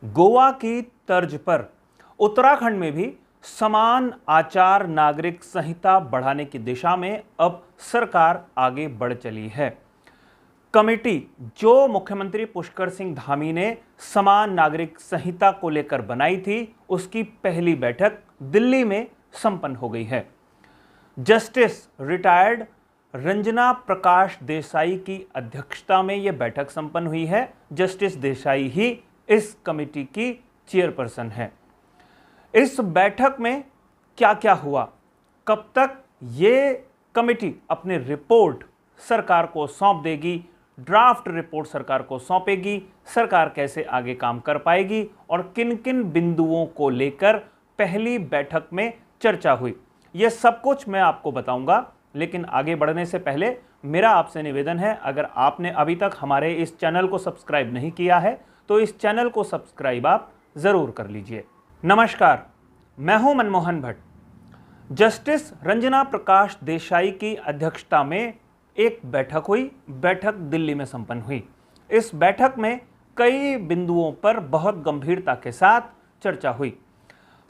गोवा की तर्ज पर उत्तराखंड में भी समान आचार नागरिक संहिता बढ़ाने की दिशा में अब सरकार आगे बढ़ चली है। कमेटी जो मुख्यमंत्री पुष्कर सिंह धामी ने समान नागरिक संहिता को लेकर बनाई थी, उसकी पहली बैठक दिल्ली में संपन्न हो गई है। जस्टिस रिटायर्ड रंजना प्रकाश देसाई की अध्यक्षता में यह बैठक संपन्न हुई है। जस्टिस देसाई ही इस कमेटी की चेयरपर्सन है। इस बैठक में क्या क्या हुआ, कब तक ये कमेटी अपनी रिपोर्ट सरकार को सौंप देगी, ड्राफ्ट रिपोर्ट सरकार को सौंपेगी, सरकार कैसे आगे काम कर पाएगी और किन किन बिंदुओं को लेकर पहली बैठक में चर्चा हुई, यह सब कुछ मैं आपको बताऊंगा। लेकिन आगे बढ़ने से पहले मेरा आपसे निवेदन है, अगर आपने अभी तक हमारे इस चैनल को सब्सक्राइब नहीं किया है तो इस चैनल को सब्सक्राइब आप जरूर कर लीजिए। नमस्कार, मैं हूं मनमोहन भट्ट। जस्टिस रंजना प्रकाश देसाई की अध्यक्षता में एक बैठक हुई। बैठक दिल्ली में संपन्न हुई। इस बैठक में कई बिंदुओं पर बहुत गंभीरता के साथ चर्चा हुई।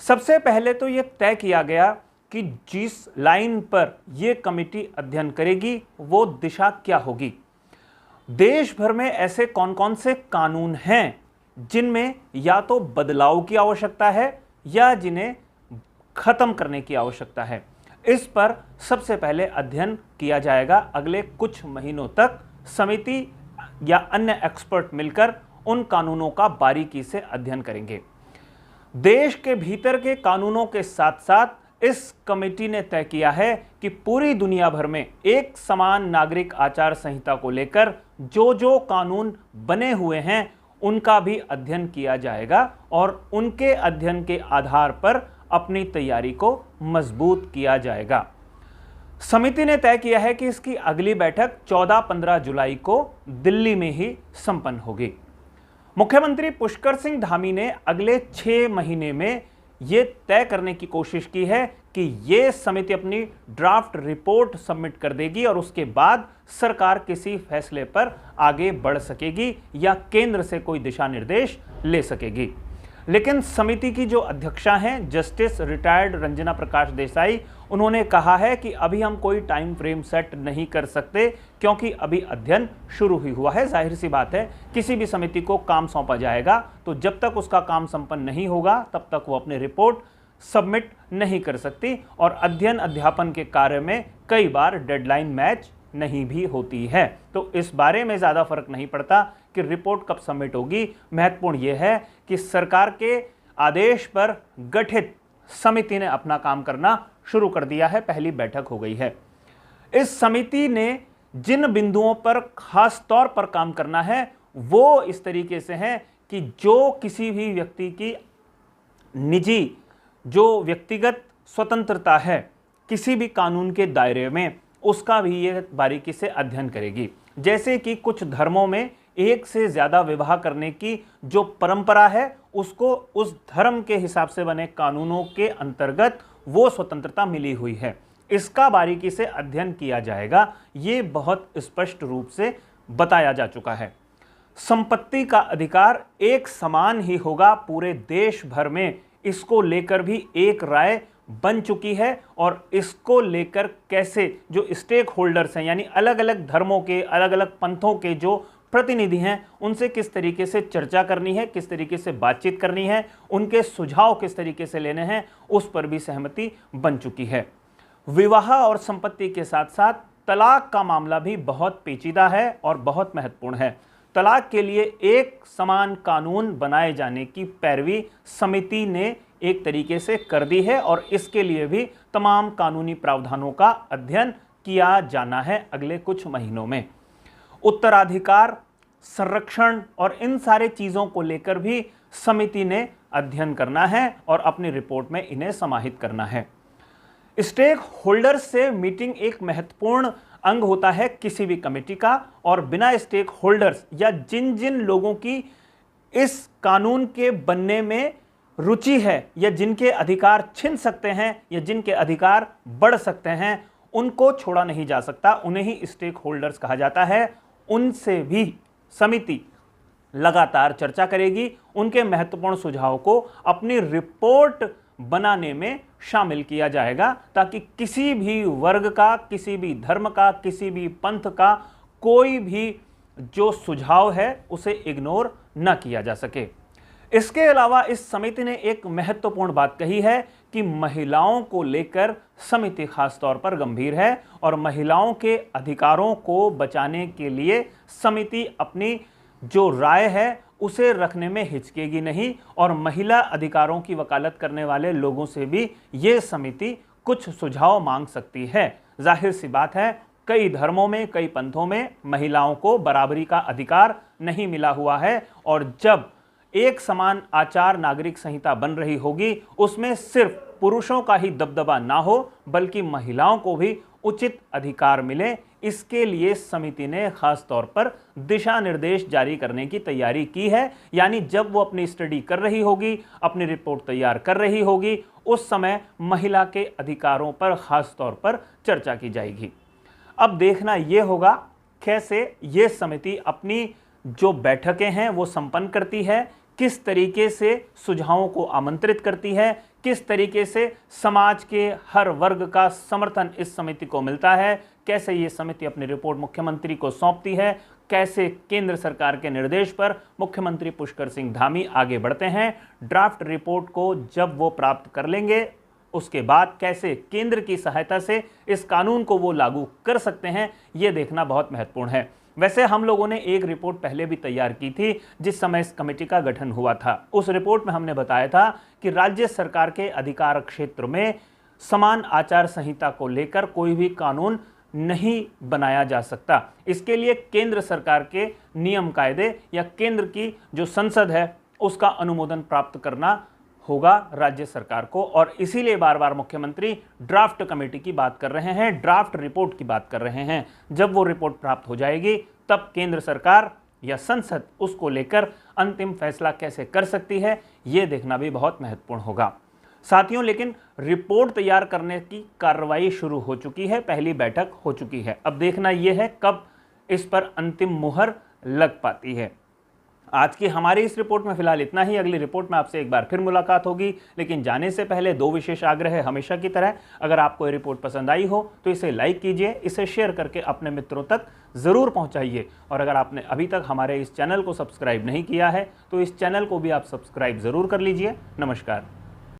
सबसे पहले तो यह तय किया गया कि जिस लाइन पर यह कमेटी अध्ययन करेगी वो दिशा क्या होगी। देश भर में ऐसे कौन कौन से कानून हैं जिनमें या तो बदलाव की आवश्यकता है या जिन्हें खत्म करने की आवश्यकता है, इस पर सबसे पहले अध्ययन किया जाएगा। अगले कुछ महीनों तक समिति या अन्य एक्सपर्ट मिलकर उन कानूनों का बारीकी से अध्ययन करेंगे। देश के भीतर के कानूनों के साथ साथ इस कमेटी ने तय किया है कि पूरी दुनिया भर में एक समान नागरिक आचार संहिता को लेकर जो जो कानून बने हुए हैं उनका भी अध्ययन किया जाएगा और उनके अध्ययन के आधार पर अपनी तैयारी को मजबूत किया जाएगा। समिति ने तय किया है कि इसकी अगली बैठक 14-15 जुलाई को दिल्ली में ही संपन्न होगी। मुख्यमंत्री पुष्कर सिंह धामी ने अगले 6 महीने में यह तय करने की कोशिश की है कि यह समिति अपनी ड्राफ्ट रिपोर्ट सबमिट कर देगी और उसके बाद सरकार किसी फैसले पर आगे बढ़ सकेगी या केंद्र से कोई दिशा निर्देश ले सकेगी। लेकिन समिति की जो अध्यक्षा हैं जस्टिस रिटायर्ड रंजना प्रकाश देसाई, उन्होंने कहा है कि अभी हम कोई टाइम फ्रेम सेट नहीं कर सकते क्योंकि अभी अध्ययन शुरू ही हुआ है। जाहिर सी बात है, किसी भी समिति को काम सौंपा जाएगा तो जब तक उसका काम संपन्न नहीं होगा तब तक वो अपनी रिपोर्ट सबमिट नहीं कर सकती और अध्ययन अध्यापन के कार्य में कई बार डेडलाइन मैच नहीं भी होती है। तो इस बारे में ज़्यादा फर्क नहीं पड़ता कि रिपोर्ट कब सबमिट होगी। महत्वपूर्ण यह है कि सरकार के आदेश पर गठित समिति ने अपना काम करना शुरू कर दिया है। पहली बैठक हो गई है। इस समिति ने जिन बिंदुओं पर खास तौर पर काम करना है वो इस तरीके से है कि जो किसी भी व्यक्ति की निजी जो व्यक्तिगत स्वतंत्रता है किसी भी कानून के दायरे में, उसका भी ये बारीकी से अध्ययन करेगी। जैसे कि कुछ धर्मों में एक से ज़्यादा विवाह करने की जो परंपरा है उसको उस धर्म के हिसाब से बने कानूनों के अंतर्गत वो स्वतंत्रता मिली हुई है, इसका बारीकी से अध्ययन किया जाएगा। ये बहुत स्पष्ट रूप से बताया जा चुका है। संपत्ति का अधिकार एक समान ही होगा पूरे देश भर में, इसको लेकर भी एक राय बन चुकी है और इसको लेकर कैसे जो स्टेक होल्डर्स हैं यानी अलग अलग धर्मों के अलग अलग पंथों के जो प्रतिनिधि हैं उनसे किस तरीके से चर्चा करनी है, किस तरीके से बातचीत करनी है, उनके सुझाव किस तरीके से लेने हैं, उस पर भी सहमति बन चुकी है। विवाह और संपत्ति के साथ साथ तलाक का मामला भी बहुत पेचीदा है और बहुत महत्वपूर्ण है। तलाक के लिए एक समान कानून बनाए जाने की पैरवी समिति ने एक तरीके से कर दी है और इसके लिए भी तमाम कानूनी प्रावधानों का अध्ययन किया जाना है अगले कुछ महीनों में। उत्तराधिकार, संरक्षण और इन सारे चीज़ों को लेकर भी समिति ने अध्ययन करना है और अपनी रिपोर्ट में इन्हें समाहित करना है। स्टेक होल्डर्स से मीटिंग एक महत्वपूर्ण अंग होता है किसी भी कमेटी का और बिना स्टेक होल्डर्स या जिन जिन लोगों की इस कानून के बनने में रुचि है या जिनके अधिकार छिन सकते हैं या जिनके अधिकार बढ़ सकते हैं उनको छोड़ा नहीं जा सकता। उन्हें ही स्टेक होल्डर्स कहा जाता है। उनसे भी समिति लगातार चर्चा करेगी, उनके महत्वपूर्ण सुझाव को अपनी रिपोर्ट बनाने में शामिल किया जाएगा, ताकि किसी भी वर्ग का, किसी भी धर्म का, किसी भी पंथ का कोई भी जो सुझाव है उसे इग्नोर न किया जा सके। इसके अलावा इस समिति ने एक महत्वपूर्ण बात कही है कि महिलाओं को लेकर समिति खास तौर पर गंभीर है और महिलाओं के अधिकारों को बचाने के लिए समिति अपनी जो राय है उसे रखने में हिचकेगी नहीं और महिला अधिकारों की वकालत करने वाले लोगों से भी ये समिति कुछ सुझाव मांग सकती है। जाहिर सी बात है, कई धर्मों में, कई पंथों में महिलाओं को बराबरी का अधिकार नहीं मिला हुआ है और जब एक समान आचार नागरिक संहिता बन रही होगी, उसमें सिर्फ पुरुषों का ही दबदबा ना हो बल्कि महिलाओं को भी उचित अधिकार मिले, इसके लिए समिति ने खास तौर पर दिशा निर्देश जारी करने की तैयारी की है। यानी जब वो अपनी स्टडी कर रही होगी, अपनी रिपोर्ट तैयार कर रही होगी, उस समय महिला के अधिकारों पर खास तौर पर चर्चा की जाएगी। अब देखना यह होगा कैसे ये समिति अपनी जो बैठकें हैं वो संपन्न करती है, किस तरीके से सुझावों को आमंत्रित करती है, किस तरीके से समाज के हर वर्ग का समर्थन इस समिति को मिलता है, कैसे ये समिति अपनी रिपोर्ट मुख्यमंत्री को सौंपती है, कैसे केंद्र सरकार के निर्देश पर मुख्यमंत्री पुष्कर सिंह धामी आगे बढ़ते हैं। ड्राफ्ट रिपोर्ट को जब वो प्राप्त कर लेंगे, उसके बाद कैसे केंद्र की सहायता से इस कानून को वो लागू कर सकते हैं, ये देखना बहुत महत्वपूर्ण है। वैसे हम लोगों ने एक रिपोर्ट पहले भी तैयार की थी जिस समय इस कमेटी का गठन हुआ था। उस रिपोर्ट में हमने बताया था कि राज्य सरकार के अधिकार क्षेत्र में समान आचार संहिता को लेकर कोई भी कानून नहीं बनाया जा सकता। इसके लिए केंद्र सरकार के नियम कायदे या केंद्र की जो संसद है उसका अनुमोदन प्राप्त करना होगा राज्य सरकार को और इसीलिए बार बार मुख्यमंत्री ड्राफ्ट कमेटी की बात कर रहे हैं, ड्राफ्ट रिपोर्ट की बात कर रहे हैं। जब वो रिपोर्ट प्राप्त हो जाएगी तब केंद्र सरकार या संसद उसको लेकर अंतिम फैसला कैसे कर सकती है, ये देखना भी बहुत महत्वपूर्ण होगा साथियों। लेकिन रिपोर्ट तैयार करने की कार्रवाई शुरू हो चुकी है, पहली बैठक हो चुकी है। अब देखना यह है कब इस पर अंतिम मुहर लग पाती है। आज की हमारी इस रिपोर्ट में फिलहाल इतना ही। अगली रिपोर्ट में आपसे एक बार फिर मुलाकात होगी, लेकिन जाने से पहले दो विशेष आग्रह है हमेशा की तरह। अगर आपको ये रिपोर्ट पसंद आई हो तो इसे लाइक कीजिए, इसे शेयर करके अपने मित्रों तक ज़रूर पहुंचाइए और अगर आपने अभी तक हमारे इस चैनल को सब्सक्राइब नहीं किया है तो इस चैनल को भी आप सब्सक्राइब ज़रूर कर लीजिए। नमस्कार।